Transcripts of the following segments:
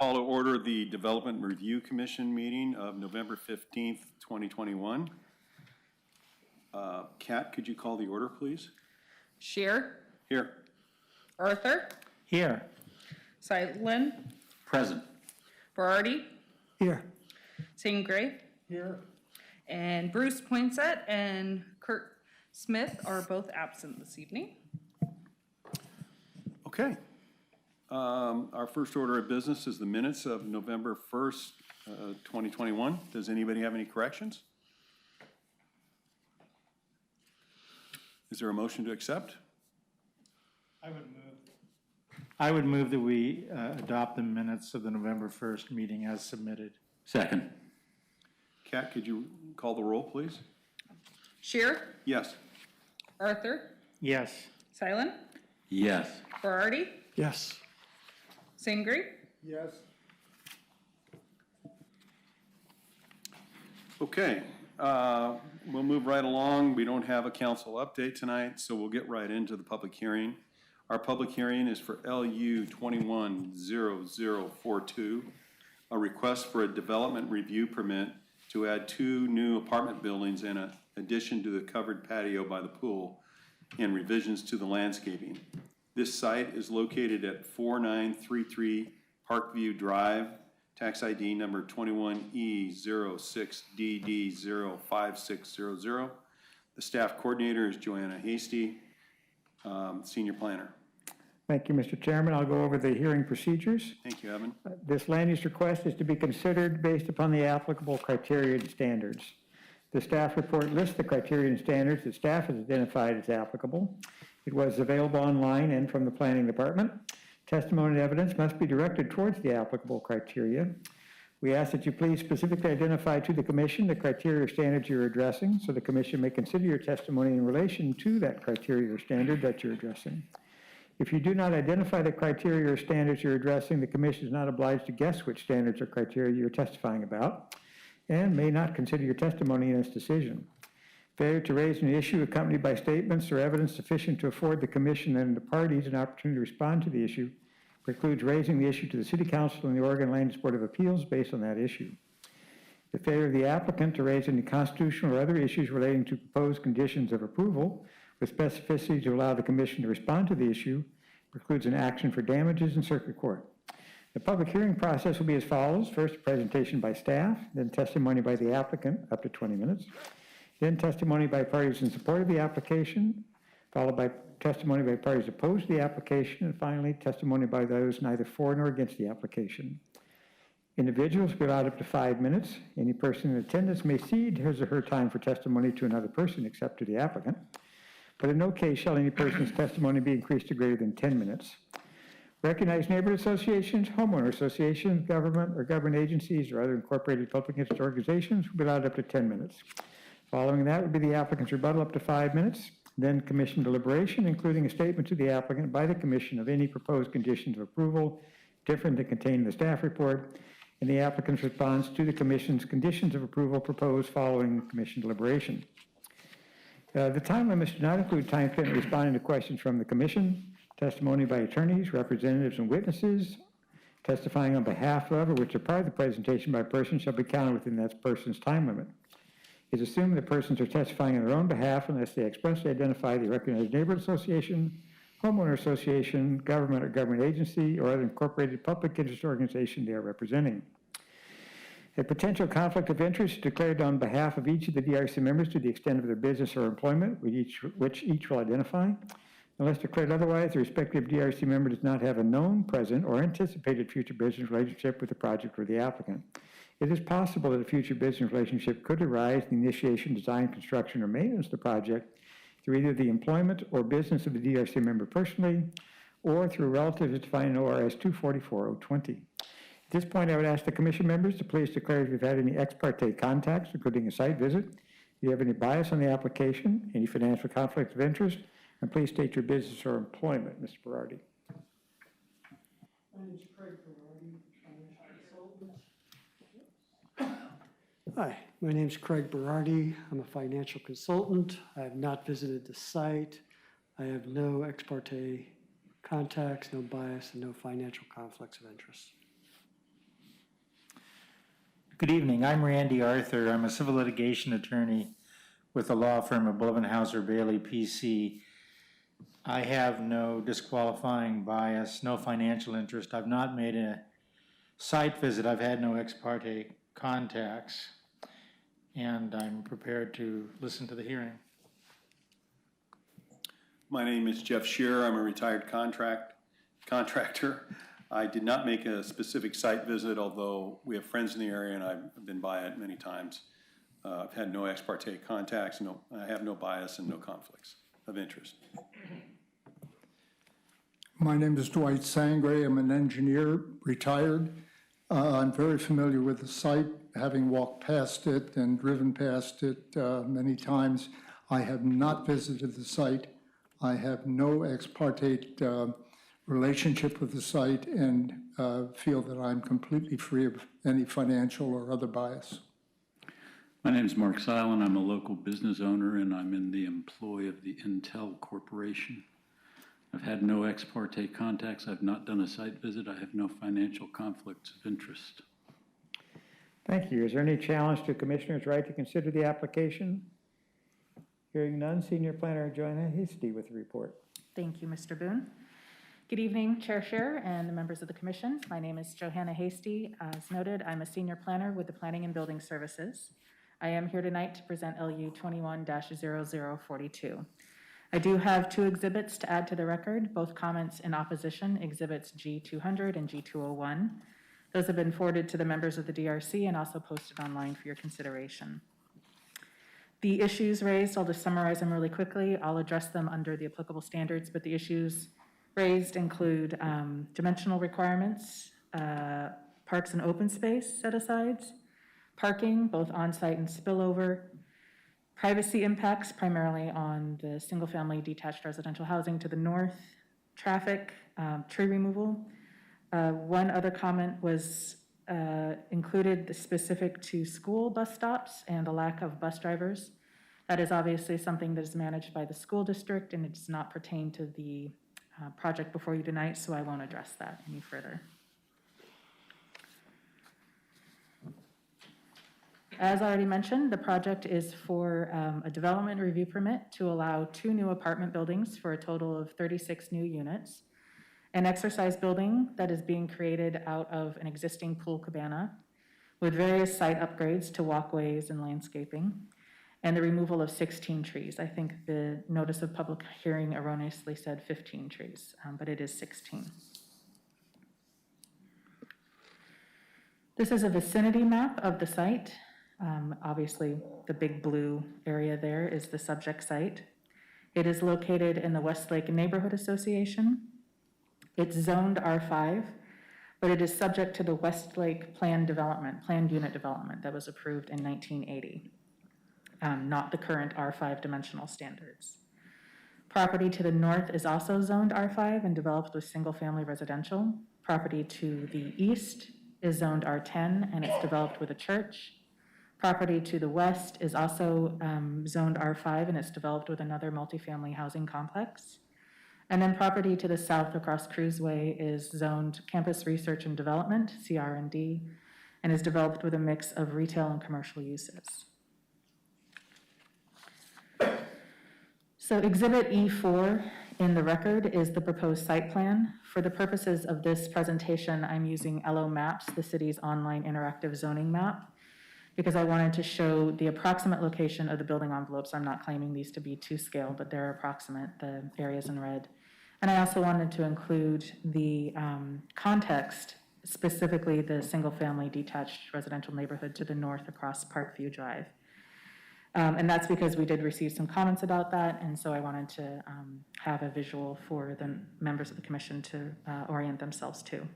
Call to order the Development Review Commission meeting of November 15th, 2021. Kat, could you call the order, please? Shear. Here. Arthur. Here. Seitlin. Present. Berardi. Here. Singray. Here. And Bruce Poinsett and Kurt Smith are both absent this evening. Okay. Our first order of business is the minutes of November 1st, 2021. Does anybody have any corrections? Is there a motion to accept? I would move that we adopt the minutes of the November 1st meeting as submitted. Second. Kat, could you call the roll, please? Shear. Yes. Arthur. Yes. Seitlin. Yes. Berardi. Yes. Singray. Yes. Okay. We'll move right along. We don't have a council update tonight, so we'll get right into the public hearing. Our public hearing is for LU 210042, a request for a development review permit to add 2 new apartment buildings in addition to the covered patio by the pool and revisions to the landscaping. This site is located at 4933 Parkview Drive, tax ID number 21E06DD05600. The staff coordinator is Joanna Hasty, senior planner. Thank you, Mr. Chairman. I'll go over the hearing procedures. Thank you, Evan. This land use request is to be considered based upon the applicable criteria and standards. The staff report lists the criteria and standards that staff has identified as applicable. It was available online and from the planning department. Testimony and evidence must be directed towards the applicable criteria. We ask that you please specifically identify to the commission the criteria or standards you're addressing so the commission may consider your testimony in relation to that criteria or standard that you're addressing. If you do not identify the criteria or standards you're addressing, the commission is not obliged to guess which standards or criteria you're testifying about and may not consider your testimony in its decision. Failure to raise an issue accompanied by statements or evidence sufficient to afford the commission and the parties an opportunity to respond to the issue precludes raising the issue to the City Council and the Oregon Land Use Board of Appeals based on that issue. The failure of the applicant to raise any constitutional or other issues relating to proposed conditions of approval with specificity to allow the commission to respond to the issue precludes an action for damages in circuit court. The public hearing process will be as follows. First, a presentation by staff, then testimony by the applicant, up to 20 minutes, then testimony by parties in support of the application, followed by testimony by parties opposed to the application, and finally, testimony by those neither for nor against the application. Individuals will be allowed up to 5 minutes. Any person in attendance may cede his or her time for testimony to another person except to the applicant, but in no case shall any person's testimony be increased to greater than 10 minutes. Recognized neighborhood associations, homeowner associations, government or government agencies, or other incorporated public interest organizations will be allowed up to 10 minutes. Following that would be the applicant's rebuttal up to 5 minutes, then commission deliberation, including a statement to the applicant by the commission of any proposed conditions of approval different than contained in the staff report, and the applicant's response to the commission's conditions of approval proposed following commission deliberation. The time limits do not include time spent responding to questions from the commission, testimony by attorneys, representatives, and witnesses, testifying on behalf of or which are part of the presentation by a person shall be counted within that person's time limit. It is assumed that persons are testifying on their own behalf unless they expressly identify the recognized neighborhood association, homeowner association, government or government agency, or other incorporated public interest organization they are representing. A potential conflict of interest is declared on behalf of each of the DRC members to the extent of their business or employment, which each will identify. Unless declared otherwise, the respective DRC member does not have a known, present, or anticipated future business relationship with the project or the applicant. It is possible that a future business relationship could arise in the initiation, design, construction, or maintenance of the project through either the employment or business of the DRC member personally, or through relatives as defined in ORS 244-020. At this point, I would ask the commission members to please declare if you've had any ex parte contacts, including a site visit, if you have any bias on the application, any financial conflicts of interest, and please state your business or employment, Mr. Berardi. My name is Craig Berardi, financial consultant. Hi, my name is Craig Berardi. I'm a financial consultant. I have not visited the site. I have no ex parte contacts, no bias, and no financial conflicts of interest. Good evening. I'm Randy Arthur. I'm a civil litigation attorney with the law firm of Bullivan Bailey, PC. I have no disqualifying bias, no financial interest. I've not made a site visit. I've had no ex parte contacts, and I'm prepared to listen to the hearing. My name is Jeff Shearer. I'm a retired contractor. I did not make a specific site visit, although we have friends in the area and I've been by it many times. I've had no ex parte contacts. I have no bias and no conflicts of interest. My name is Dwight Sangre. I'm an engineer, retired. I'm very familiar with the site, having walked past it and driven past it many times. I have not visited the site. I have no ex parte relationship with the site and feel that I'm completely free of any financial or other bias. My name is Mark Silent. I'm a local business owner and I'm in the employ of the Intel Corporation. I've had no ex parte contacts. I've not done a site visit. I have no financial conflicts of interest. Thank you. Is there any challenge to Commissioner's right to consider the application? Hearing none, Senior Planner Joanna Hasty with the report. Thank you, Mr. Boone. Good evening, Chair Scherer and the members of the Commission. My name is Johanna Hasty. As noted, I'm a senior planner with the Planning and Building Services. I am here tonight to present LU 21-0042. I do have two exhibits to add to the record, both comments in opposition, exhibits G200 and G201. Those have been forwarded to the members of the DRC and also posted online for your consideration. The issues raised, I'll just summarize them really quickly. I'll address them under the applicable standards, but the issues raised include dimensional requirements, parks and open space set-asides, parking, both on-site and spillover, privacy impacts, primarily on the single-family detached residential housing to the north, traffic, tree removal. One other comment was included specific to school bus stops and the lack of bus drivers. That is obviously something that is managed by the school district and it does not pertain to the project before you tonight, so I won't address that any further. As already mentioned, the project is for a development review permit to allow 2 new apartment buildings for a total of 36 new units, an exercise building that is being created out of an existing pool cabana with various site upgrades to walkways and landscaping, and the removal of 16 trees. I think the notice of public hearing erroneously said 15 trees, but it is 16. This is a vicinity map of the site. Obviously, the big blue area there is the subject site. It is located in the Westlake Neighborhood Association. It's zoned R5, but it is subject to the Westlake planned unit development that was approved in 1980, not the current R5 dimensional standards. Property to the north is also zoned R5 and developed with single-family residential. Property to the east is zoned R10 and it's developed with a church. Property to the west is also zoned R5 and it's developed with another multifamily housing complex. And then property to the south across Cruiseway is zoned Campus Research and Development, CR&D, and is developed with a mix of retail and commercial uses. So Exhibit E4 in the record is the proposed site plan. For the purposes of this presentation, I'm using LO Maps, the city's online interactive zoning map, because I wanted to show the approximate location of the building envelopes. I'm not claiming these to be to scale, but they're approximate, the areas in red. And I also wanted to include the context, specifically the single-family detached residential neighborhood to the north across Parkview Drive. And that's because we did receive some comments about that, and so I wanted to have a visual for the members of the commission to orient themselves to.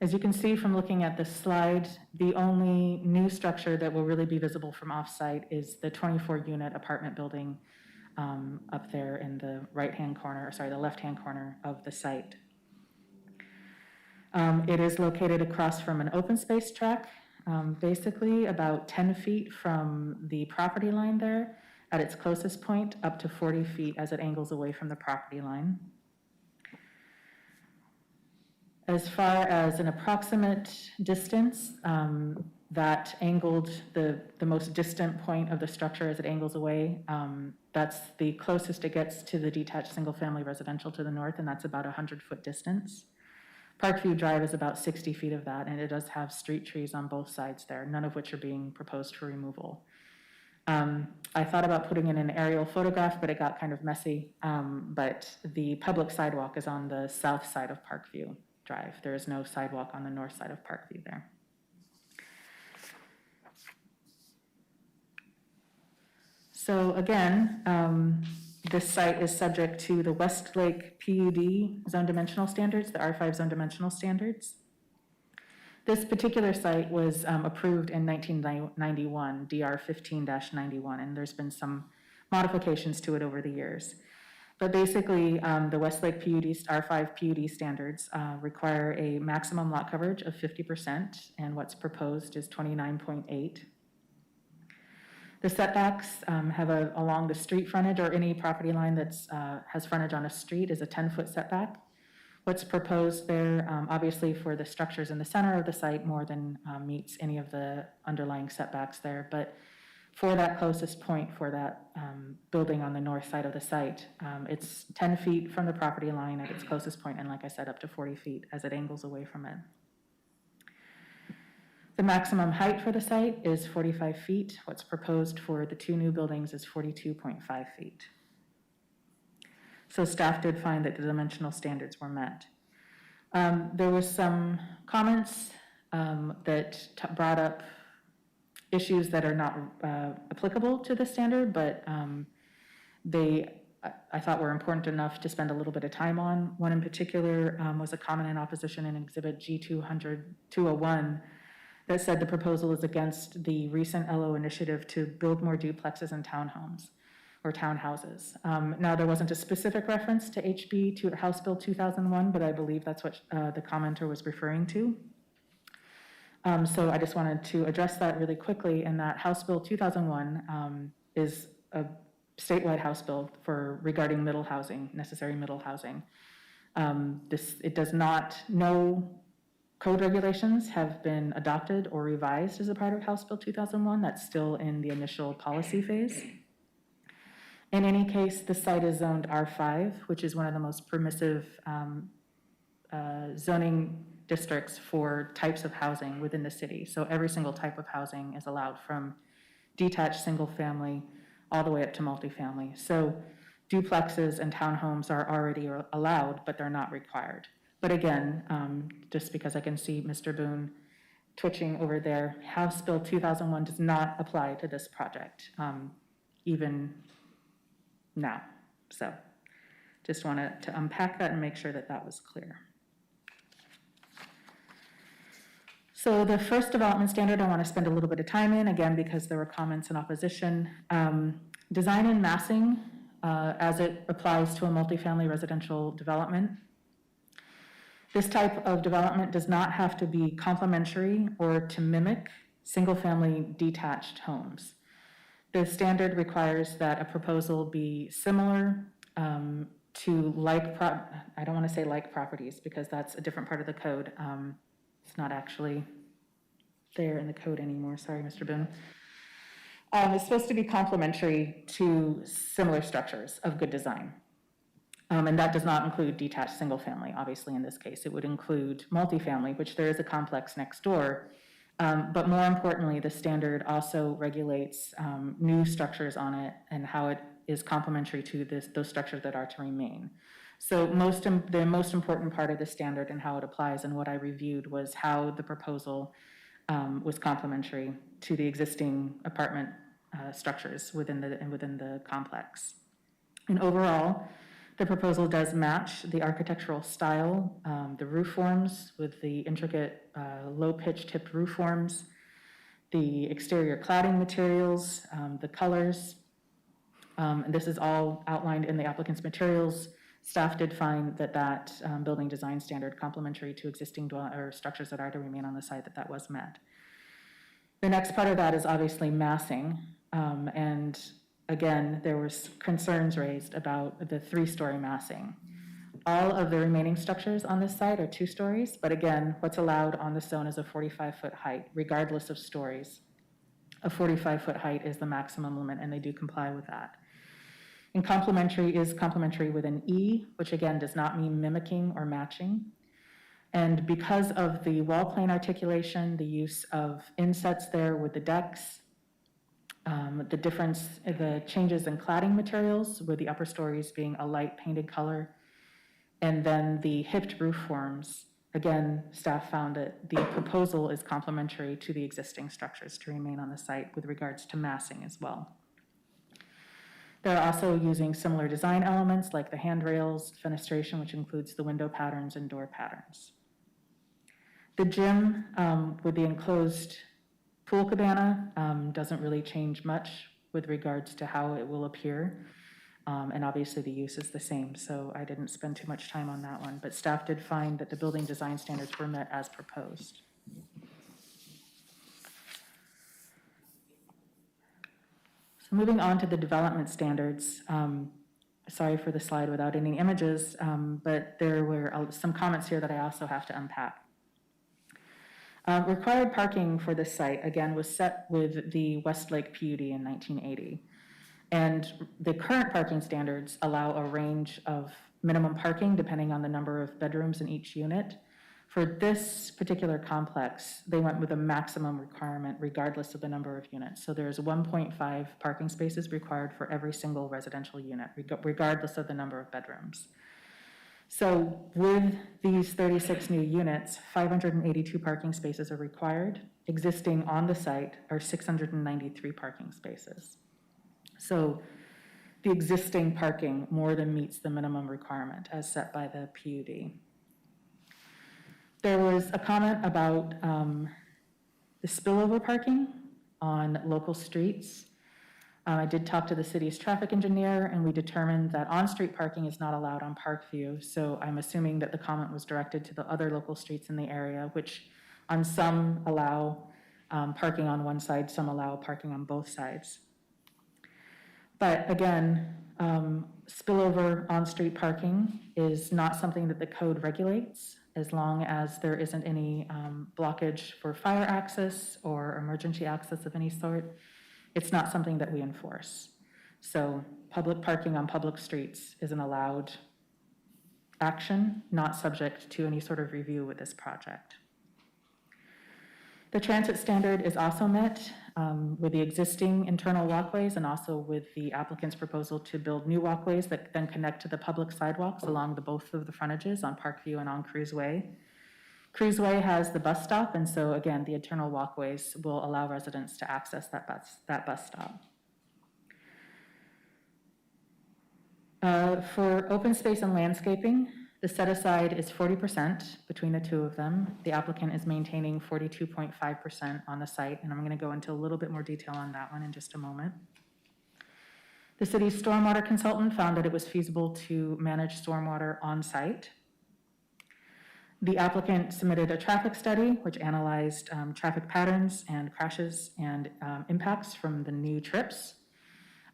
As you can see from looking at this slide, the only new structure that will really be visible from off-site is the 24-unit apartment building up there in the left-hand corner of the site. It is located across from an open space track, basically about 10 feet from the property line there at its closest point, up to 40 feet as it angles away from the property line. As far as an approximate distance, that angled, the most distant point of the structure as it angles away, that's the closest it gets to the detached single-family residential to the north, and that's about a 100-foot distance. Parkview Drive is about 60 feet of that, and it does have street trees on both sides there, none of which are being proposed for removal. I thought about putting in an aerial photograph, but it got kind of messy. But the public sidewalk is on the south side of Parkview Drive. There is no sidewalk on the north side of Parkview there. So again, this site is subject to the Westlake PUD zone dimensional standards, the R5 zone dimensional standards. This particular site was approved in 1991, DR 15-91, and there's been some modifications to it over the years. But basically, the Westlake R5 PUD standards require a maximum lot coverage of 50%, and what's proposed is 29.8. The setbacks have along the street frontage or any property line that's has frontage on a street is a 10-foot setback. What's proposed there, obviously for the structures in the center of the site more than meets any of the underlying setbacks there, but for that closest point for that building on the north side of the site, it's 10 feet from the property line at its closest point, and like I said, up to 40 feet as it angles away from it. The maximum height for the site is 45 feet. What's proposed for the two new buildings is 42.5 feet. So staff did find that the dimensional standards were met. There was some comments that brought up issues that are not applicable to the standard, but I thought were important enough to spend a little bit of time on. One in particular was a comment in opposition in Exhibit G201 that said the proposal is against the recent LO initiative to build more duplexes and townhomes or townhouses. Now, there wasn't a specific reference to House Bill 2001, but I believe that's what the commenter was referring to. So I just wanted to address that really quickly, in that House Bill 2001 is a statewide House bill regarding middle housing, necessary middle housing. No code regulations have been adopted or revised as a part of House Bill 2001. That's still in the initial policy phase. In any case, the site is zoned R5, which is one of the most permissive zoning districts for types of housing within the city. So every single type of housing is allowed, from detached single family all the way up to multifamily. So duplexes and townhomes are already allowed, but they're not required. But again, just because I can see Mr. Boone twitching over there, House Bill 2001 does not apply to this project, even now. So just wanted to unpack that and make sure that that was clear. So the first development standard I want to spend a little bit of time in, again, because there were comments in opposition. Design and massing, as it applies to a multifamily residential development. This type of development does not have to be complementary or to mimic single-family detached homes. The standard requires that a proposal be similar to I don't want to say like properties, because that's a different part of the code. It's not actually there in the code anymore. Sorry, Mr. Boone. It's supposed to be complementary to similar structures of good design. And that does not include detached single family, obviously in this case. It would include multifamily, which there is a complex next door. But more importantly, the standard also regulates new structures on it and how it is complementary to those structures that are to remain. So the most important part of the standard and how it applies, and what I reviewed, was how the proposal was complementary to the existing apartment structures within the complex. And overall, the proposal does match the architectural style, the roof forms with the intricate low-pitch tipped roof forms, the exterior cladding materials, the colors. And this is all outlined in the applicant's materials. Staff did find that building design standard complementary to existing structures that are to remain on the site, that was met. The next part of that is obviously massing, and again, there was concerns raised about the 3-story massing. All of the remaining structures on this site are 2 stories, but again, what's allowed on the zone is a 45-foot height, regardless of stories. A 45-foot height is the maximum limit, and they do comply with that. And complementary is complementary with an E, which again does not mean mimicking or matching. And because of the wall plane articulation, the use of insets there with the decks, the changes in cladding materials, with the upper stories being a light painted color, and then the hipped roof forms, again, staff found that the proposal is complementary to the existing structures to remain on the site with regards to massing as well. They're also using similar design elements like the handrails, fenestration, which includes the window patterns and door patterns. The gym with the enclosed pool cabana doesn't really change much with regards to how it will appear. And obviously the use is the same, so I didn't spend too much time on that one, but staff did find that the building design standards were met as proposed. So moving on to the development standards, sorry for the slide without any images, but there were some comments here that I also have to unpack. Required parking for this site, again, was set with the Westlake PUD in 1980. And the current parking standards allow a range of minimum parking depending on the number of bedrooms in each unit. For this particular complex, they went with a maximum requirement regardless of the number of units. So there's 1.5 parking spaces required for every single residential unit, regardless of the number of bedrooms. So with these 36 new units, 582 parking spaces are required. Existing on the site are 693 parking spaces. So the existing parking more than meets the minimum requirement as set by the PUD. There was a comment about the spillover parking on local streets. I did talk to the city's traffic engineer, and we determined that on-street parking is not allowed on Parkview, so I'm assuming that the comment was directed to the other local streets in the area, which on some allow parking on one side, some allow parking on both sides. But again, spillover on-street parking is not something that the code regulates as long as there isn't any blockage for fire access or emergency access of any sort. It's not something that we enforce. So public parking on public streets is an allowed action, not subject to any sort of review with this project. The transit standard is also met with the existing internal walkways and also with the applicant's proposal to build new walkways that then connect to the public sidewalks along both of the frontages on Parkview and on Cruise Way. Cruise Way has the bus stop, and so again, the internal walkways will allow residents to access that bus stop. For open space and landscaping, the set aside is 40% between the two of them. The applicant is maintaining 42.5% on the site, and I'm going to go into a little bit more detail on that one in just a moment. The city's stormwater consultant found that it was feasible to manage stormwater on site. The applicant submitted a traffic study which analyzed traffic patterns and crashes and impacts from the new trips.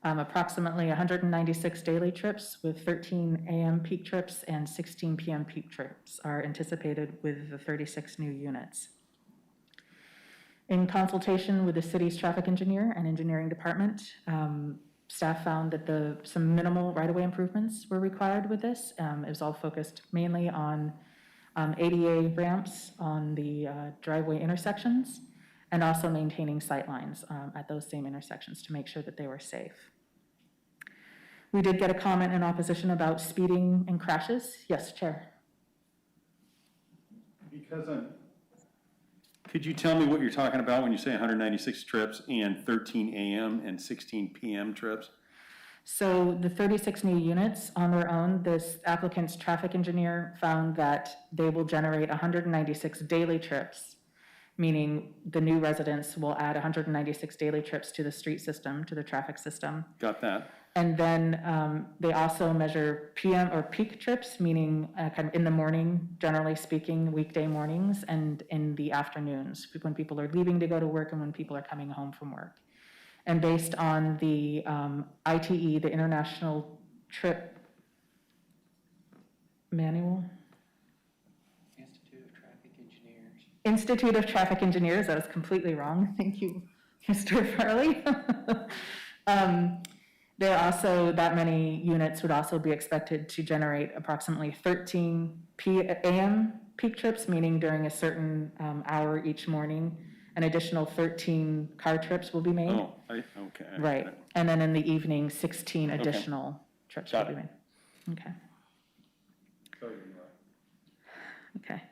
Approximately 196 daily trips with 13 a.m. peak trips and 16 p.m. peak trips are anticipated with the 36 new units. In consultation with the city's traffic engineer and engineering department, staff found that some minimal right-of-way improvements were required with this. It was all focused mainly on ADA ramps on the driveway intersections and also maintaining sight lines at those same intersections to make sure that they were safe. We did get a comment in opposition about speeding and crashes. Yes, Chair. Could you tell me what you're talking about when you say 196 trips and 13 a.m. and 16 p.m. trips? So the 36 new units on their own, this applicant's traffic engineer found that they will generate 196 daily trips, meaning the new residents will add 196 daily trips to the street system, to the traffic system. Got that. And then they also measure PM or peak trips, meaning kind of in the morning, generally speaking, weekday mornings, and in the afternoons, when people are leaving to go to work and when people are coming home from work. And based on the ITE, the International Trip manual. Institute of Traffic Engineers. Institute of Traffic Engineers, that was completely wrong. Thank you, Mr. Farley. There are also, that many units would also be expected to generate approximately 13 AM peak trips, meaning during a certain hour each morning, an additional 13 car trips will be made. Oh, okay. Right, and then in the evening, 16 Okay. additional trips will Got be it. made. Okay. Oh, Okay.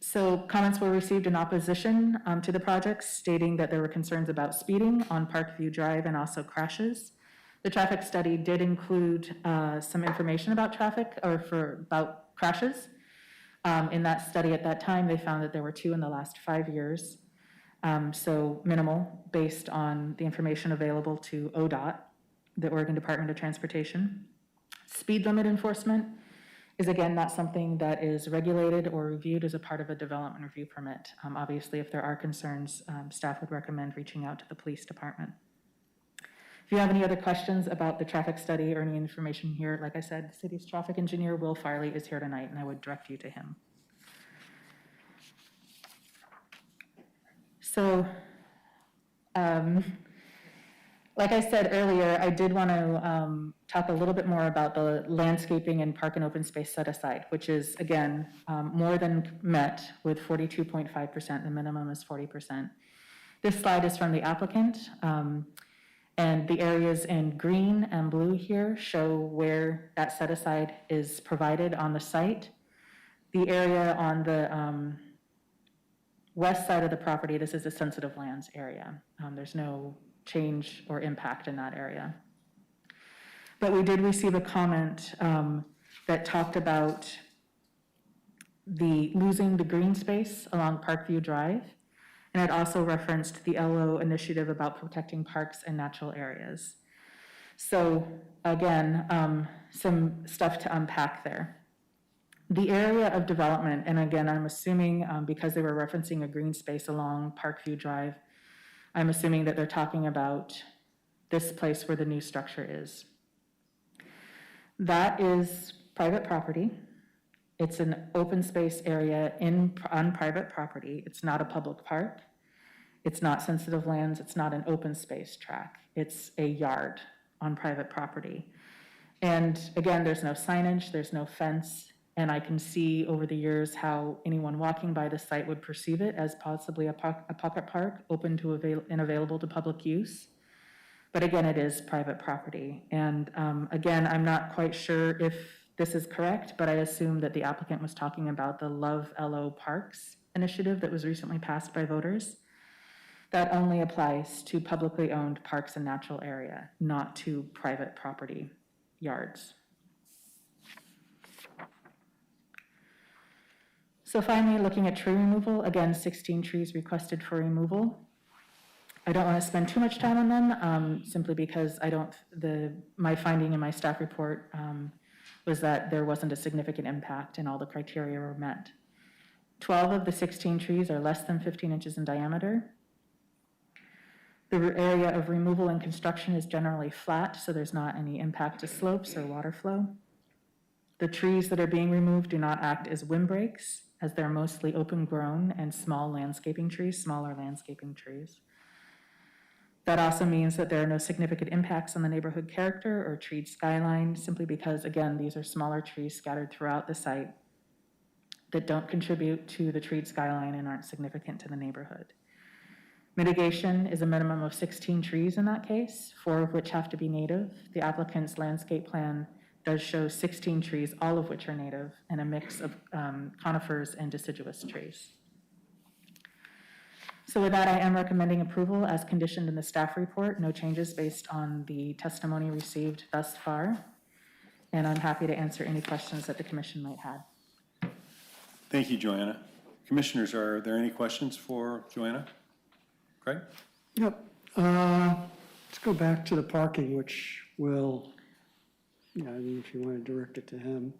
So comments were received in opposition to the project, stating that there were concerns about speeding on Parkview Drive and also crashes. The traffic study did include some information about traffic about crashes. In that study at that time, they found that there were 2 in the last 5 years. So minimal based on the information available to ODOT, the Oregon Department of Transportation. Speed limit enforcement is again not something that is regulated or reviewed as a part of a development review permit. Obviously, if there are concerns, staff would recommend reaching out to the police department. If you have any other questions about the traffic study or any information here, like I said, the city's traffic engineer, Will Farley, is here tonight, and I would direct you to him. So, like I said earlier, I did want to talk a little bit more about the landscaping and park and open space set aside, which is, again, more than met with 42.5%. The minimum is 40%. This slide is from the applicant, and the areas in green and blue here show where that set aside is provided on the site. The area on the west side of the property, this is a sensitive lands area. There's no change or impact in that area. But we did receive a comment that talked about losing the green space along Parkview Drive, and it also referenced the LO initiative about protecting parks and natural areas. So again, some stuff to unpack there. The area of development, and again, I'm assuming because they were referencing a green space along Parkview Drive, I'm assuming that they're talking about this place where the new structure is. That is private property. It's an open space area on private property. It's not a public park. It's not sensitive lands. It's not an open space track. It's a yard on private property. And again, there's no signage, there's no fence, and I can see over the years how anyone walking by the site would perceive it as possibly a pocket park open to and available to public use. But again, it is private property. And again, I'm not quite sure if this is correct, but I assume that the applicant was talking about the Love LO Parks initiative that was recently passed by voters. That only applies to publicly owned parks and natural area, not to private property yards. So finally, looking at tree removal, again, 16 trees requested for removal. I don't want to spend too much time on them, simply because my finding in my staff report was that there wasn't a significant impact and all the criteria were met. 12 of the 16 trees are less than 15 inches in diameter. The area of removal and construction is generally flat, so there's not any impact to slopes or water flow. The trees that are being removed do not act as windbreaks, as they're mostly open grown and smaller landscaping trees. That also means that there are no significant impacts on the neighborhood character or treed skyline, simply because, again, these are smaller trees scattered throughout the site that don't contribute to the treed skyline and aren't significant to the neighborhood. Mitigation is a minimum of 16 trees in that case, 4 of which have to be native. The applicant's landscape plan does show 16 trees, all of which are native, and a mix of conifers and deciduous trees. So with that, I am recommending approval as conditioned in the staff report, no changes based on the testimony received thus far. And I'm happy to answer any questions that the commission might have. Thank you, Joanna. Commissioners, are there any questions for Joanna? Craig? Yep. Let's go back to the parking, which will, I mean, if you want to direct it to him.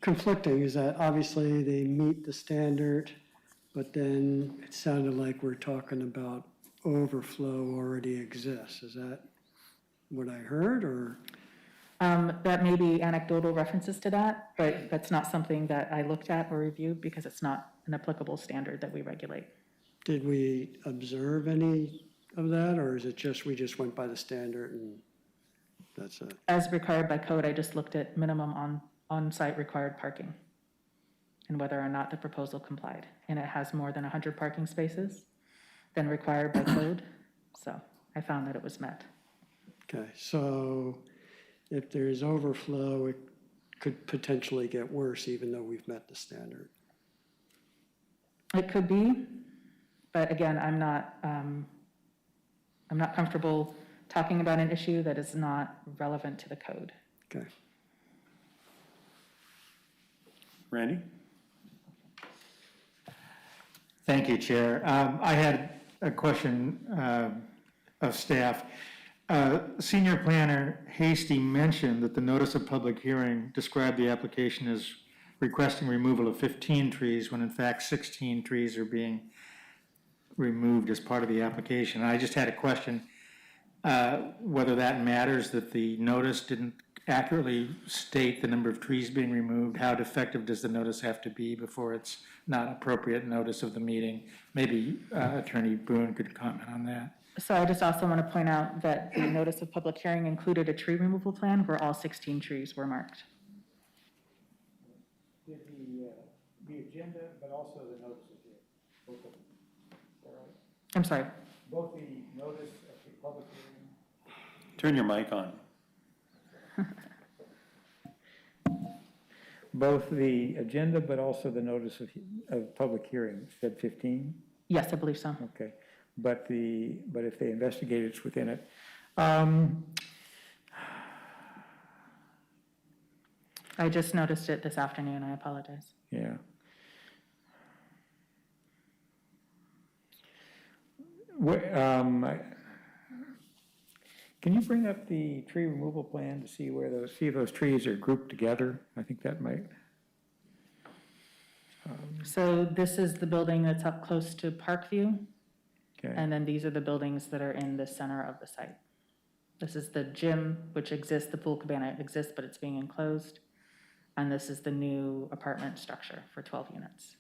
Conflicting is that obviously they meet the standard, but then it sounded like we're talking about overflow already exists. Is that what I heard, or? That may be anecdotal references to that, but that's not something that I looked at or reviewed because it's not an applicable standard that we regulate. Did we observe any of that, or is it just, we just went by the standard and that's it? As required by code, I just looked at minimum on-site required parking and whether or not the proposal complied. And it has more than 100 parking spaces than required by code, so I found that it was met. Okay, so if there's overflow, it could potentially get worse even though we've met the standard. It could be, but again, I'm not comfortable talking about an issue that is not relevant to the code. Okay. Randy? Thank you, Chair. I had a question of staff. Senior Planner Hasty mentioned that the notice of public hearing described the application as requesting removal of 15 trees when in fact 16 trees are being removed as part of the application. I just had a question whether that matters, that the notice didn't accurately state the number of trees being removed. How defective does the notice have to be before it's not appropriate notice of the meeting? Maybe Attorney Boone could comment on that. So I just also want to point out that the notice of public hearing included a tree removal plan where all 16 trees were marked. Did the agenda, but also the notices here, both of them. Is that right? I'm sorry. Both the notice of the public hearing. Turn your mic on. Both the agenda, but also the notice of public hearing said 15? Yes, I believe so. Okay, but if they investigate, it's within it. I just noticed it this afternoon. I apologize. Yeah. Can you bring up the tree removal plan to see where if those trees are grouped together? I think that might. So this is the building that's up close to Parkview, Okay. and then these are the buildings that are in the center of the site. This is the gym, which exists, the pool cabana exists, but it's being enclosed. And this is the new apartment structure for 12 units.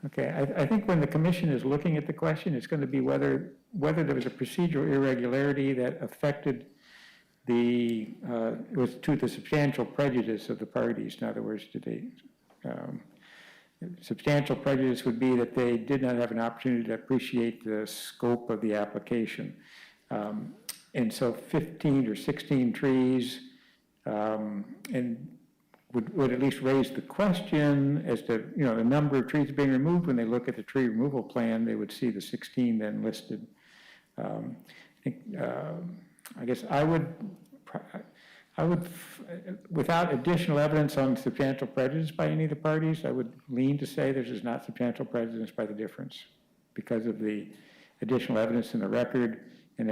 Okay, I think when the commission is looking at the question, it's going to be whether there was a procedural irregularity that affected was to the substantial prejudice of the parties. In other words, substantial prejudice would be that they did not have an opportunity to appreciate the scope of the application. And so 15 or 16 trees, and would at least raise the question as to, the number of trees being removed. When they look at the tree removal plan, they would see the 16 then listed. I guess I would, without additional evidence on substantial prejudice by any of the parties, I would lean to say there's just not substantial prejudice by the difference because of the additional evidence in the record. And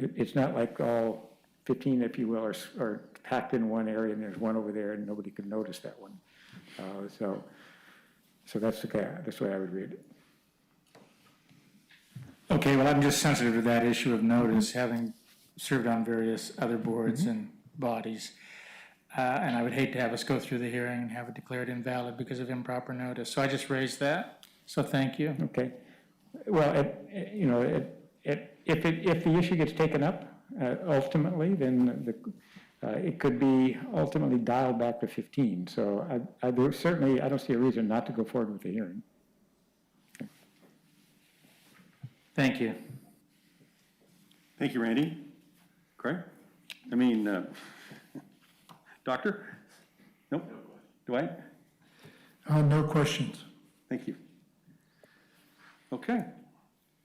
it's not like all 15, if you will, are packed in one area and there's one over there and nobody could notice that one. So that's the way I would read it. Okay, well, I'm just sensitive to that issue of notice, having served on various other boards and bodies. And I would hate to have us go through the hearing and have it declared invalid because of improper notice. So I just raised that. So thank you. Okay. Well, if the issue gets taken up ultimately, then it could be ultimately dialed back to 15. So I don't see a reason not to go forward with the hearing. Thank you. Thank you, Randy. Craig? Doctor? Nope. Dwight? No questions. Thank you. Okay.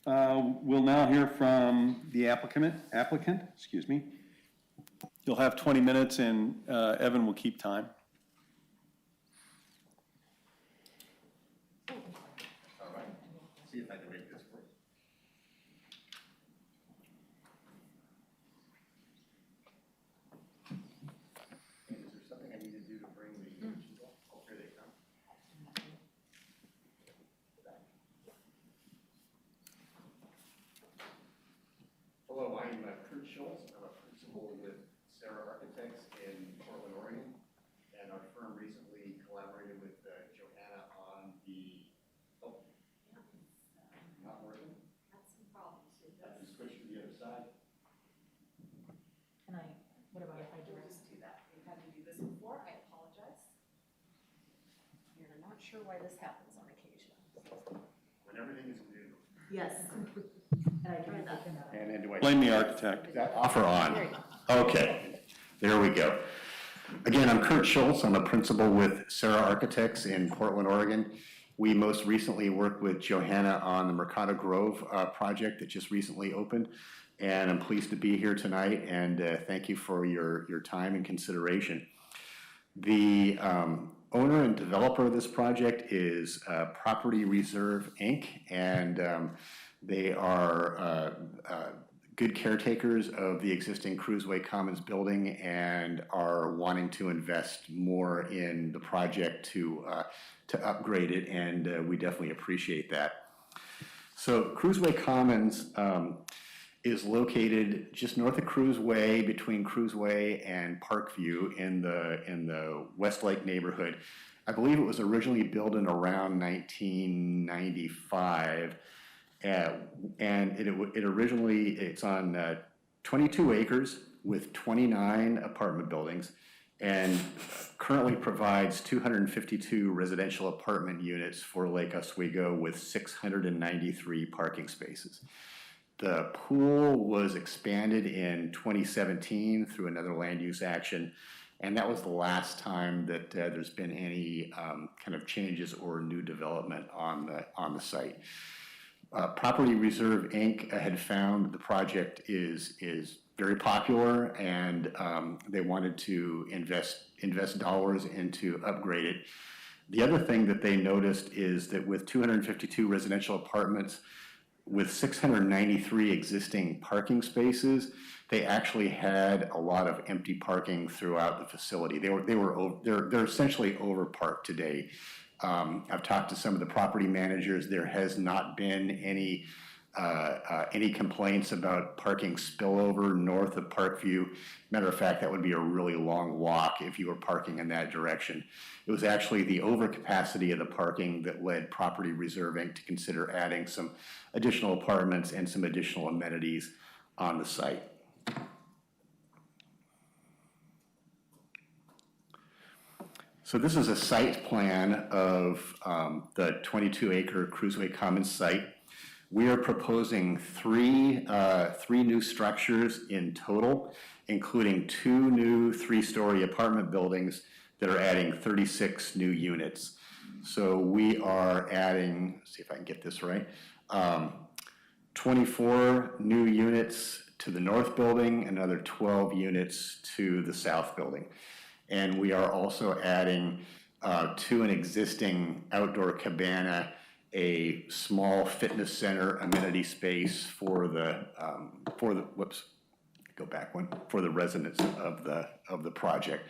We'll now hear from the applicant, excuse me. You'll have 20 minutes and Evan will keep time. All right. See if I can make this work. Is there something I need to do to bring the images up? Oh, here they come. Hello, I'm Kurt Schultz. I'm a principal principal with Sarah Architects in Portland, Oregon. And our firm recently collaborated with Johanna on the, oh, not working? Had some problems with I this. can switch to the other side. Can I, what about if I We'll direct? just do that. We've had to do this before. I apologize. We're not sure why this happens on occasion. When everything is new. Yes. And I tried that. And then do I? Blame the architect. Is that off or on? There you Okay, there we go. Again, I'm Kurt Schultz. I'm a principal with Sarah Architects in Portland, Oregon. We most recently worked with Johanna on the Mercado Grove project that just recently opened. And I'm pleased to be here tonight, and thank you for your time and consideration. The owner and developer of this project is Property Reserve, Inc., and they are good caretakers of the existing Cruiseway Commons building and are wanting to invest more in the project to upgrade it, and we definitely appreciate that. So Cruiseway Commons is located just north of Cruiseway, between Cruiseway and Parkview in the Westlake neighborhood. I believe it was originally built in around 1995. And it's on 22 acres with 29 apartment buildings, and currently provides 252 residential apartment units for Lake Oswego with 693 parking spaces. The pool was expanded in 2017 through another land use action, and that was the last time that there's been any kind of changes or new development on the site. Property Reserve, Inc. Had found the project is very popular, and they wanted to invest dollars into upgrade it. The other thing that they noticed is that with 252 residential apartments, with 693 existing parking spaces, they actually had a lot of empty parking throughout the facility. They're essentially overparked today. I've talked to some of the property managers. There has not been any complaints about parking spillover north of Parkview. Matter of fact, that would be a really long walk if you were parking in that direction. It was actually the overcapacity of the parking that led Property Reserve, Inc. to consider adding some additional apartments and some additional amenities on the site. So this is a site plan of the 22-acre Cruiseway Commons site. We are proposing three new structures in total, including 2 new 3-story apartment buildings that are adding 36 new units. So we are adding, let's see if I can get this right, 24 new units to the north building, another 12 units to the south building. And we are also adding to an existing outdoor cabana a small fitness center amenity space for the residents of the project.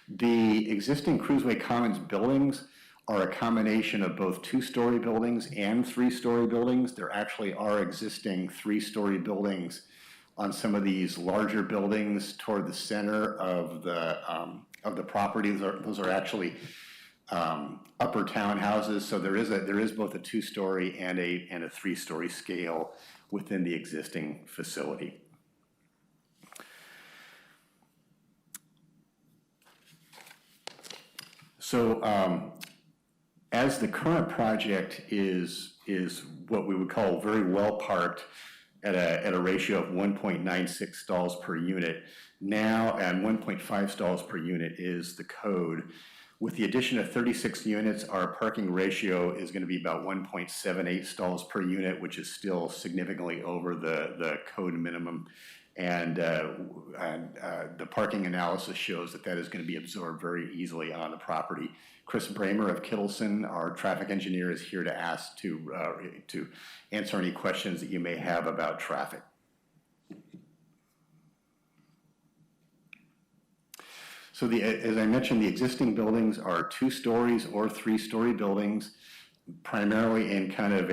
The existing Cruiseway Commons buildings are a combination of both 2-story buildings and 3-story buildings. There actually are existing 3-story buildings on some of these larger buildings toward the center of the property. Those are actually upper townhouses. So there is both a 2-story and a 3-story scale within the existing facility. So as the current project is what we would call very well parked at a ratio of 1.96 stalls per unit, now and 1.5 stalls per unit is the code. With the addition of 36 units, our parking ratio is going to be about 1.78 stalls per unit, which is still significantly over the code minimum. And the parking analysis shows that is going to be absorbed very easily on the property. Chris Bramer of Kittleson, our traffic engineer, is here to answer any questions that you may have about traffic. So as I mentioned, the existing buildings are 2 stories or 3-story buildings, primarily in kind of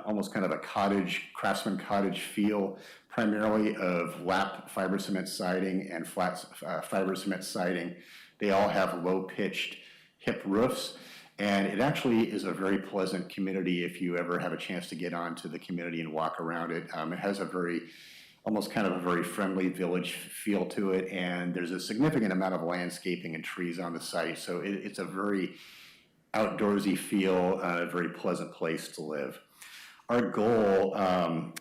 almost kind of a cottage, craftsman cottage feel. primarily of lap fiber cement siding and flat fiber cement siding. They all have low-pitched hip roofs, and it actually is a very pleasant community if you ever have a chance to get onto the community and walk around it. It has a almost kind of a very friendly village feel to it, and there's a significant amount of landscaping and trees on the site, so it's a very outdoorsy feel, a very pleasant place to live. Our goal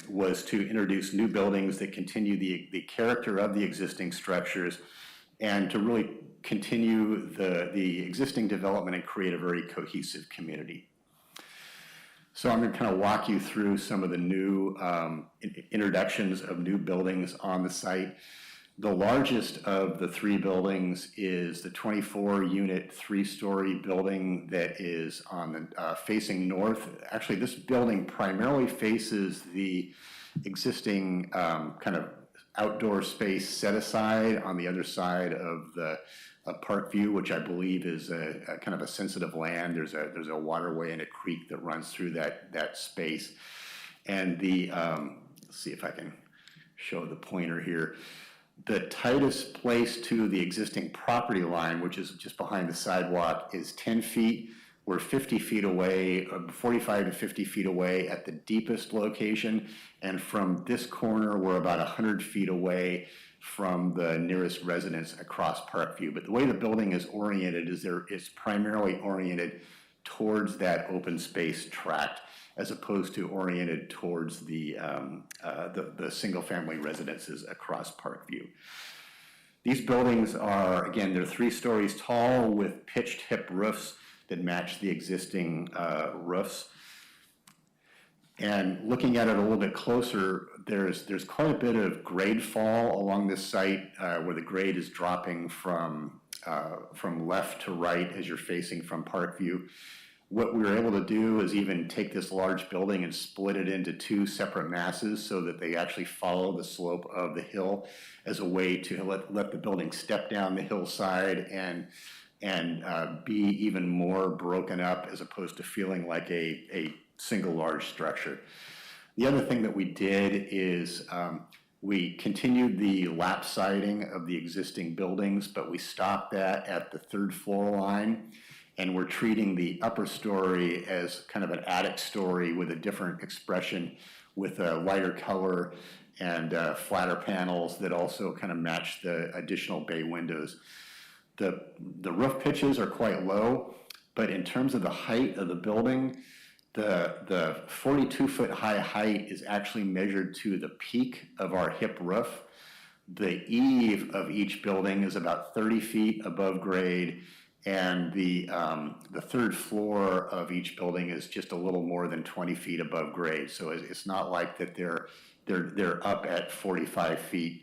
was to introduce new buildings that continue the character of the existing structures and to really continue the existing development and create a very cohesive community. So I'm going to kind of walk you through some of the new introductions of new buildings on the site. The largest of the three buildings is the 24-unit, 3-story building that is on the facing north. Actually, this building primarily faces the existing kind of outdoor space set aside on the other side of the Parkview, which I believe is a kind of a sensitive land. There's a waterway and a creek that runs through that space. And the let's see if I can show the pointer here. The tightest place to the existing property line, which is just behind the sidewalk, is 10 feet. We're 50 feet away, 45 to 50 feet away at the deepest location. And from this corner, we're about 100 feet away from the nearest residence across Parkview. But the way the building is oriented is it's primarily oriented towards that open space tract, as opposed to oriented towards the single-family residences across Parkview. These buildings are, again, they're 3 stories tall with pitched hip roofs that match the existing roofs. And looking at it a little bit closer, there's quite a bit of grade fall along this site where the grade is dropping from left to right as you're facing from Parkview. What we were able to do is even take this large building and split it into 2 separate masses so that they actually follow the slope of the hill as a way to let the building step down the hillside and be even more broken up as opposed to feeling like a single large structure. The other thing that we did is we continued the lap siding of the existing buildings, but we stopped that at the 3rd floor line. And we're treating the upper story as kind of an attic story with a different expression with a lighter color and flatter panels that also kind of match the additional bay windows. The roof pitches are quite low, but in terms of the height of the building, the 42-foot high height is actually measured to the peak of our hip roof. The eave of each building is about 30 feet above grade, and the 3rd floor of each building is just a little more than 20 feet above grade. So it's not like that they're up at 45 feet.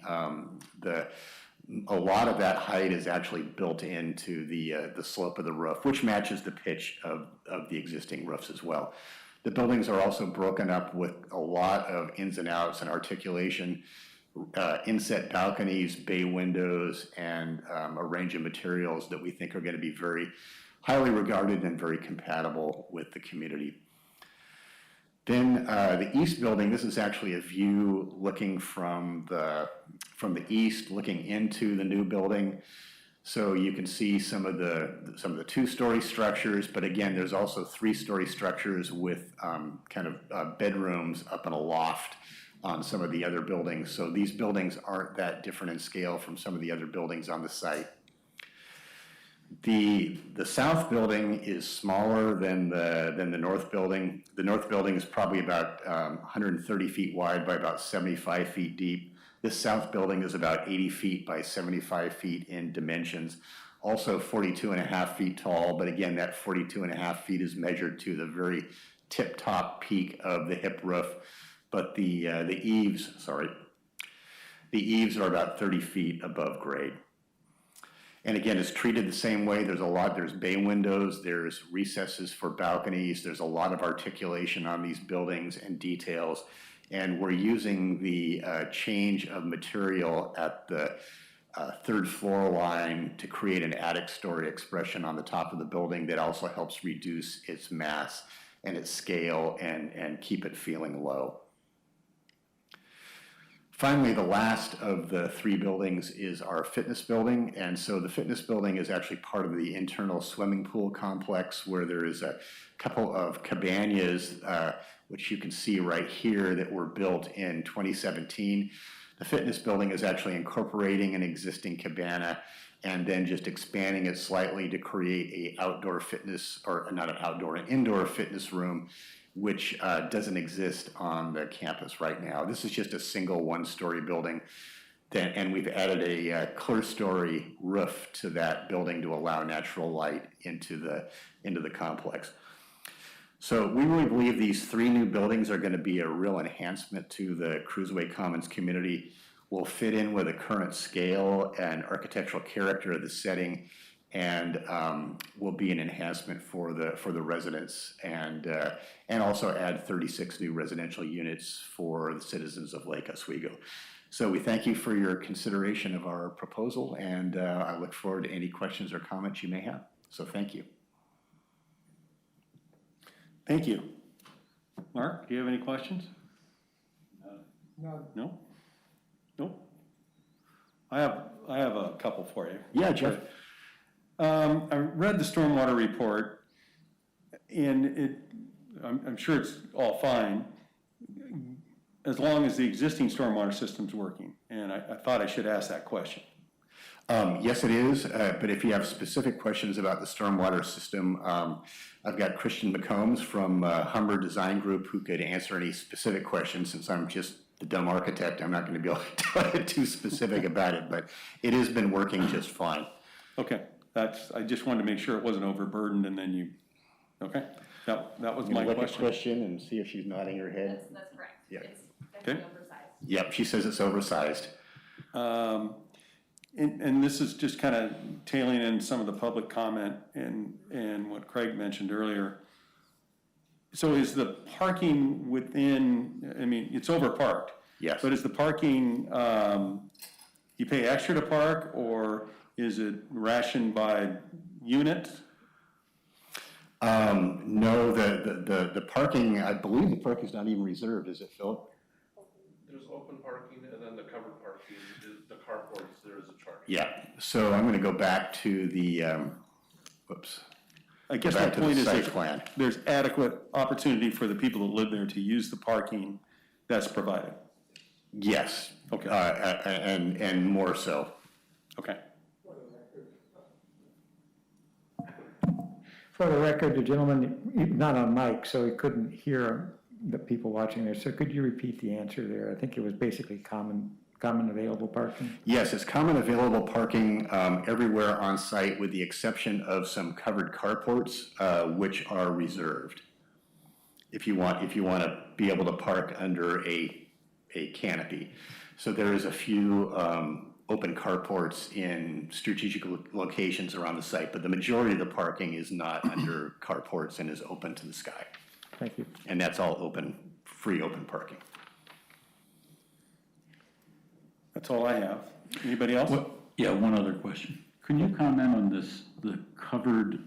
A lot of that height is actually built into the slope of the roof, which matches the pitch of the existing roofs as well. The buildings are also broken up with a lot of ins and outs and articulation. Inset balconies, bay windows, and a range of materials that we think are going to be very highly regarded and very compatible with the community. Then the east building, this is actually a view looking from the east, looking into the new building. So you can see some of the 2-story structures, but again, there's also 3-story structures with kind of bedrooms up in a loft on some of the other buildings. So these buildings aren't that different in scale from some of the other buildings on the site. The south building is smaller than the north building. The north building is probably about 130 feet wide by about 75 feet deep. This south building is about 80 feet by 75 feet in dimensions. Also 42.5 feet tall, but again, that 42.5 feet is measured to the very tip-top peak of the hip roof. But the eaves are about 30 feet above grade. And again, it's treated the same way. There's bay windows, there's recesses for balconies, there's a lot of articulation on these buildings and details. And we're using the change of material at the 3rd floor line to create an attic story expression on the top of the building that also helps reduce its mass and its scale and keep it feeling low. Finally, the last of the three buildings is our fitness building. And so the fitness building is actually part of the internal swimming pool complex where there is a couple of cabanas, which you can see right here, that were built in 2017. The fitness building is actually incorporating an existing cabana and then just expanding it slightly to create a outdoor fitness, or not an outdoor, an indoor fitness room, which doesn't exist on the campus right now. This is just a single one-story building, and we've added a clear-story roof to that building to allow natural light into the complex. So we really believe these three new buildings are going to be a real enhancement to the Cruiseway Commons community, will fit in with the current scale and architectural character of the setting, and will be an enhancement for the residents, and also add 36 new residential units for the citizens of Lake Oswego. So we thank you for your consideration of our proposal, and I look forward to any questions or comments you may have. So thank you. Thank you. Mark, do you have any questions? No? Nope. I have a couple for you. Yeah, Jeff. I read the stormwater report, and I'm sure it's all fine, as long as the existing stormwater system's working. And I thought I should ask that question. Yes, it is, but if you have specific questions about the stormwater system, I've got Christian McCombs from Humber Design Group who could answer any specific questions. Since I'm just the dumb architect, I'm not going to be able to get too specific about it, but it has been working just fine. Okay, I just wanted to make sure it wasn't overburdened, and then you, okay, that was my Look at question. Christian and see if she's nodding her head. That's correct. Yeah. It's definitely Okay. oversized. Yep, she says it's oversized. And this is just kind of tailing in some of the public comment and what Craig mentioned earlier. So is the parking within, I mean, it's overparked. Yes. But is the parking, you pay extra to park, or is it rationed by unit? No, the parking, I believe the parking is not even reserved, is it, Philip? There's open parking, and then the covered parking, the carports, there is a charge. Yeah, so I'm gonna go back to the, whoops. I guess Back my to the point is site that plan. there's adequate opportunity for the people that live there to use the parking that's provided. Yes. Okay. And more so. Okay. For the record, the gentleman, not on mic, so he couldn't hear the people watching there. So could you repeat the answer there? I think it was basically common available parking. Yes, it's common available parking everywhere on site with the exception of some covered carports, which are reserved. If you want to be able to park under a canopy. So there is a few open carports in strategic locations around the site, but the majority of the parking is not under carports and is open to the sky. Thank you. And that's all free open parking. That's all I have. Anybody else? Yeah, one other question. Can you comment on this, the covered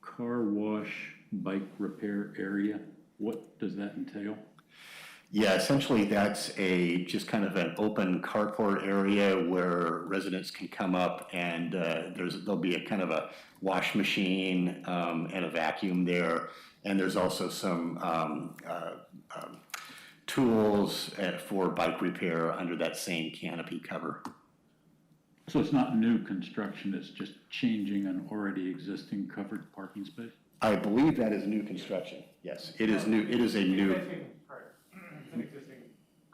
car wash bike repair area? What does that entail? Yeah, essentially that's just kind of an open carport area where residents can come up and there'll be a kind of a wash machine and a vacuum there. And there's also some tools for bike repair under that same canopy cover. So it's not new construction, it's just changing an already existing covered parking space? I believe that is new construction. Yes, it is new. It is a new. It's an existing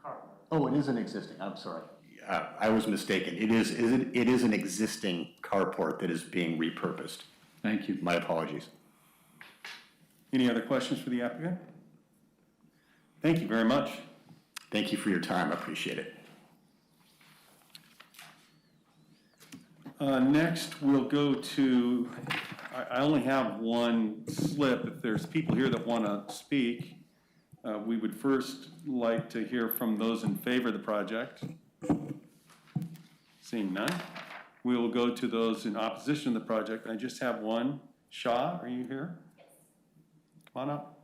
car. Oh, it is an existing. I'm sorry. I was mistaken. It is an existing carport that is being repurposed. Thank you. My apologies. Any other questions for the applicant? Thank you very much. Thank you for your time. I appreciate it. Next, we'll go to, I only have one slip. If there's people here that want to speak, we would first like to hear from those in favor of the project. Seeing none, we will go to those in opposition to the project. I just have one. Shaw, are you here? Come on up.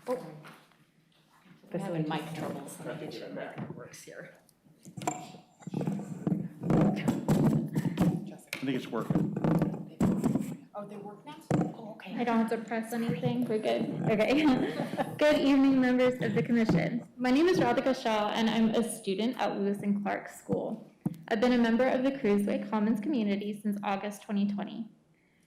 I'm having mic troubles. Let me get you a mic that works here. I think it's working. Oh, they work now? Oh, okay. I don't have to press anything, we're good. Okay. Good evening, members of the commission. My name is Radhika Shah, and I'm a student at Lewis and Clark School. I've been a member of the Cruiseway Commons community since August 2020.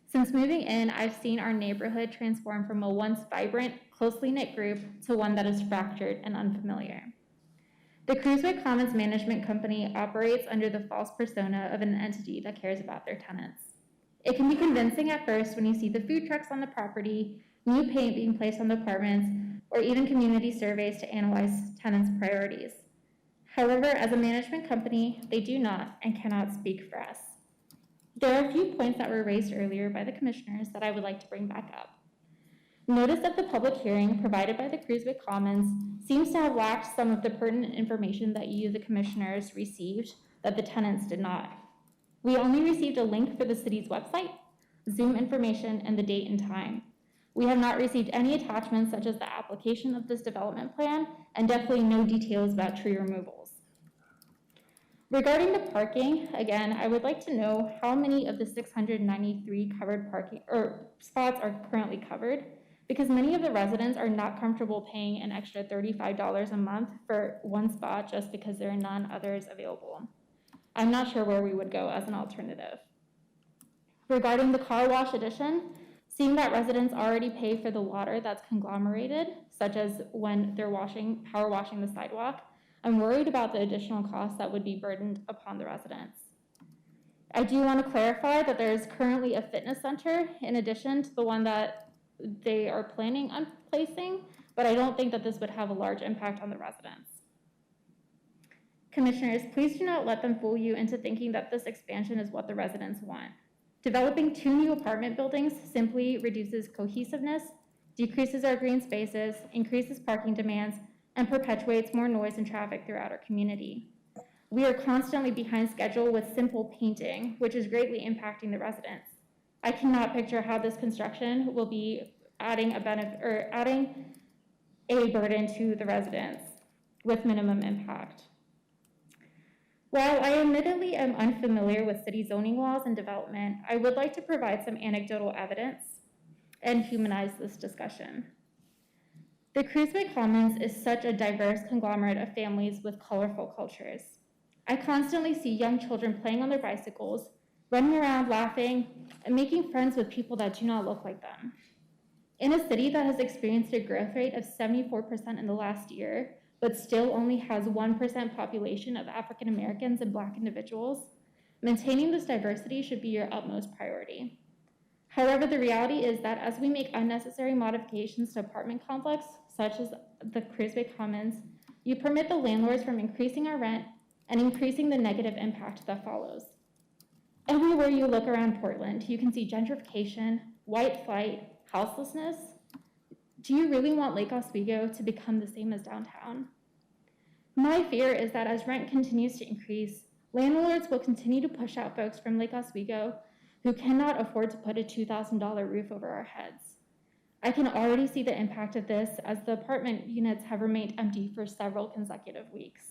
Since moving in, I've seen our neighborhood transform from a once vibrant, closely knit group to one that is fractured and unfamiliar. The Cruiseway Commons Management Company operates under the false persona of an entity that cares about their tenants. It can be convincing at first when you see the food trucks on the property, new paint being placed on the apartments, or even community surveys to analyze tenants' priorities. However, as a management company, they do not and cannot speak for us. There are a few points that were raised earlier by the commissioners that I would like to bring back up. Notice of the public hearing provided by the Cruiseway Commons seems to have lacked some of the pertinent information that you, the commissioners, received that the tenants did not. We only received a link for the city's website, Zoom information, and the date and time. We have not received any attachments such as the application of this development plan, and definitely no details about tree removals. Regarding the parking, again, I would like to know how many of the 693 covered parking or spots are currently covered, because many of the residents are not comfortable paying an extra $35 a month for one spot just because there are none others available. I'm not sure where we would go as an alternative. Regarding the car wash addition, seeing that residents already pay for the water that's conglomerated, such as when they're power washing the sidewalk, I'm worried about the additional costs that would be burdened upon the residents. I do want to clarify that there is currently a fitness center in addition to the one that they are planning on placing, but I don't think that this would have a large impact on the residents. Commissioners, please do not let them fool you into thinking that this expansion is what the residents want. Developing 2 new apartment buildings simply reduces cohesiveness, decreases our green spaces, increases parking demands, and perpetuates more noise and traffic throughout our community. We are constantly behind schedule with simple painting, which is greatly impacting the residents. I cannot picture how this construction will be adding a burden to the residents with minimum impact. While I admittedly am unfamiliar with city zoning laws and development, I would like to provide some anecdotal evidence and humanize this discussion. The Cruiseway Commons is such a diverse conglomerate of families with colorful cultures. I constantly see young children playing on their bicycles, running around laughing, and making friends with people that do not look like them. In a city that has experienced a growth rate of 74% in the last year, but still only has 1% population of African Americans and Black individuals, maintaining this diversity should be your utmost priority. However, the reality is that as we make unnecessary modifications to apartment complex, such as the Cruiseway Commons, you permit the landlords from increasing our rent and increasing the negative impact that follows. Everywhere you look around Portland, you can see gentrification, white flight, houselessness. Do you really want Lake Oswego to become the same as downtown? My fear is that as rent continues to increase, landlords will continue to push out folks from Lake Oswego who cannot afford to put a $2,000 roof over our heads. I can already see the impact of this as the apartment units have remained empty for several consecutive weeks.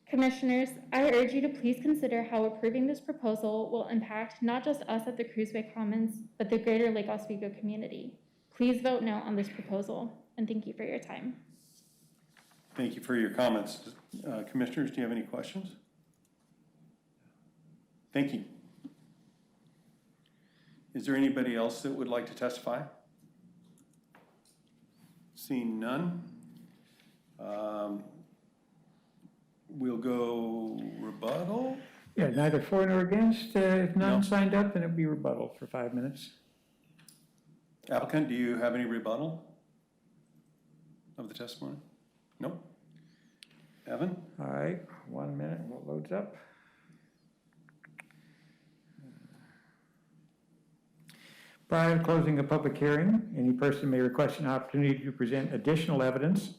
Commissioners, I urge you to please consider how approving this proposal will impact not just us at the Cruiseway Commons, but the greater Lake Oswego community. Please vote no on this proposal, and thank you for your time. Thank you for your comments. Commissioners, do you have any questions? Thank you. Is there anybody else that would like to testify? Seeing none. We'll go rebuttal. Yeah, neither for nor against. If none No. signed up, then it'll be rebuttal for 5 minutes. Applicant, do you have any rebuttal of the testimony? No? Evan? All right, 1 minute, what loads up? Prior to closing a public hearing, any person may request an opportunity to present additional evidence.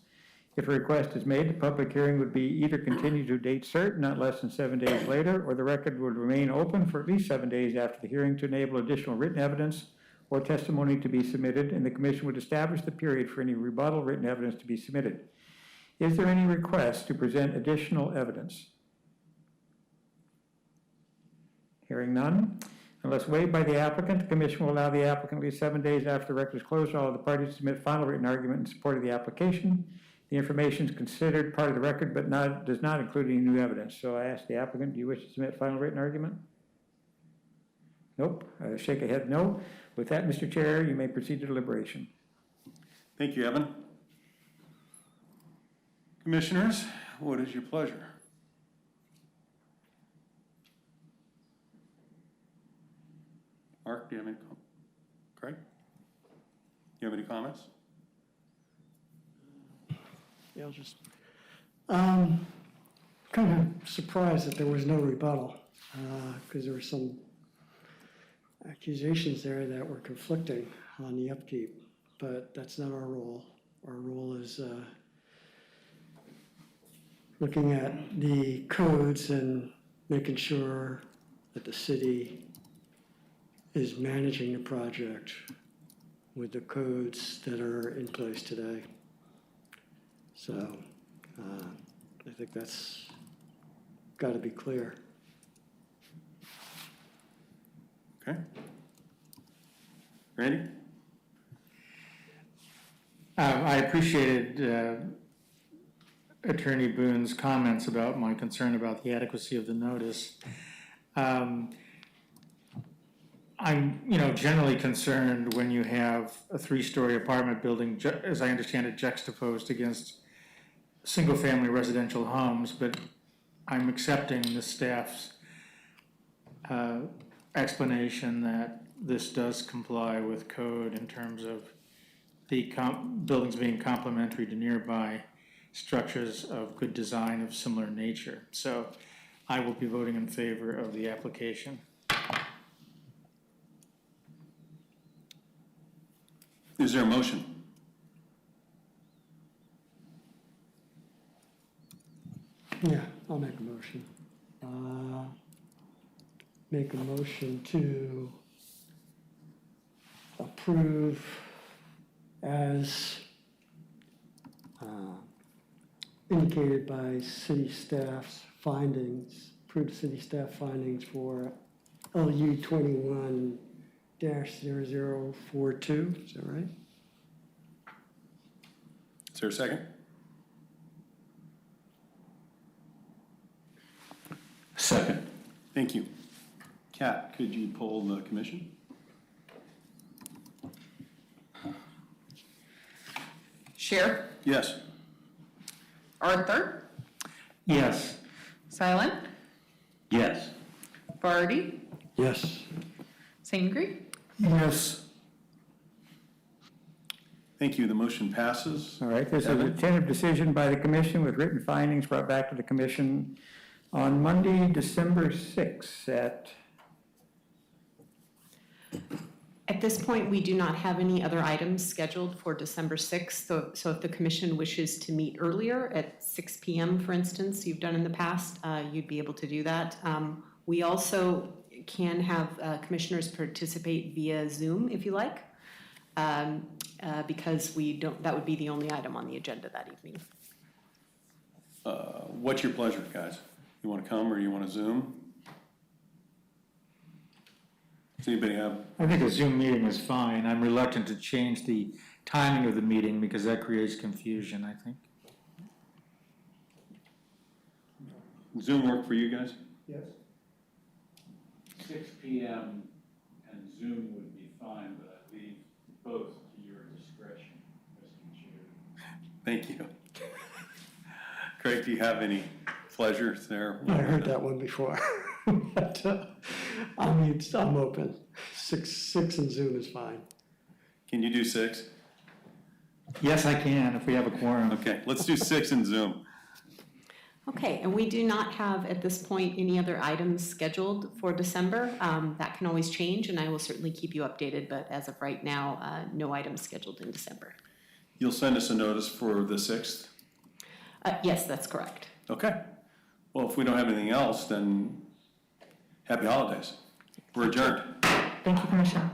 If a request is made, the public hearing would be either continued to a date certain, not less than 7 days later, or the record would remain open for at least 7 days after the hearing to enable additional written evidence or testimony to be submitted, and the commission would establish the period for any rebuttal written evidence to be submitted. Is there any request to present additional evidence? Hearing none. Unless waived by the applicant, the commission will allow the applicant at least 7 days after the record is closed, all of the parties to submit final written argument in support of the application. The information is considered part of the record, but does not include any new evidence. So I ask the applicant, do you wish to submit final written argument? Nope. Shake a head no. With that, Mr. Chair, you may proceed to deliberation. Thank you, Evan. Commissioners, what is your pleasure? Mark, do you have any Craig? Do you have any comments? Yeah, I'll just, kind of surprised that there was no rebuttal, because there were some accusations there that were conflicting on the upkeep, but that's not our role. Our role is looking at the codes and making sure that the city is managing the project with the codes that are in place today. So I think that's got to be clear. Okay. Randy? I appreciated Attorney Boone's comments about my concern about the adequacy of the notice. I'm, generally concerned when you have a 3-story apartment building, as I understand it, juxtaposed against single-family residential homes, but I'm accepting the staff's explanation that this does comply with code in terms of the buildings being complementary to nearby structures of good design of similar nature. So I will be voting in favor of the application. Is there a motion? Yeah, I'll make a motion. Make a motion to approve as indicated by city staff's findings, approved city staff findings for LU 21-0042, is that right? Is there a second? Second. Thank you. Kat, could you poll the commission? Scher, Yes. Arthur, Yes. Silent, Yes. Barty, Yes. Sangre. Yes. Thank you. The motion passes. All right, this is a tentative decision by the commission with written findings brought back to the commission on Monday, December 6th At this point, we do not have any other items scheduled for December 6th, so if the commission wishes to meet earlier at 6 p.m., for instance, you've done in the past, you'd be able to do that. We also can have commissioners participate via Zoom if you like, because that would be the only item on the agenda that evening. What's your pleasure, guys? You want to come or you want to Zoom? Does anybody have? I think a Zoom meeting is fine. I'm reluctant to change the timing of the meeting because that creates confusion, I think. Zoom work for you guys? Yes. 6 p.m. and Zoom would be fine, but I leave both to your discretion, Mr. Chair. Thank you. Craig, do you have any pleasures there? I heard that one before. But, I'm open. Six and Zoom is fine. Can you do 6? Yes, I can, if we have a quorum. Okay, let's do 6 and Zoom. Okay, and we do not have at this point any other items scheduled for December. That can always change, and I will certainly keep you updated, but as of right now, no items scheduled in December. You'll send us a notice for the 6th? Yes, that's correct. Okay. Well, if we don't have anything else, then happy holidays. We're adjourned. Thank you, Commissioner.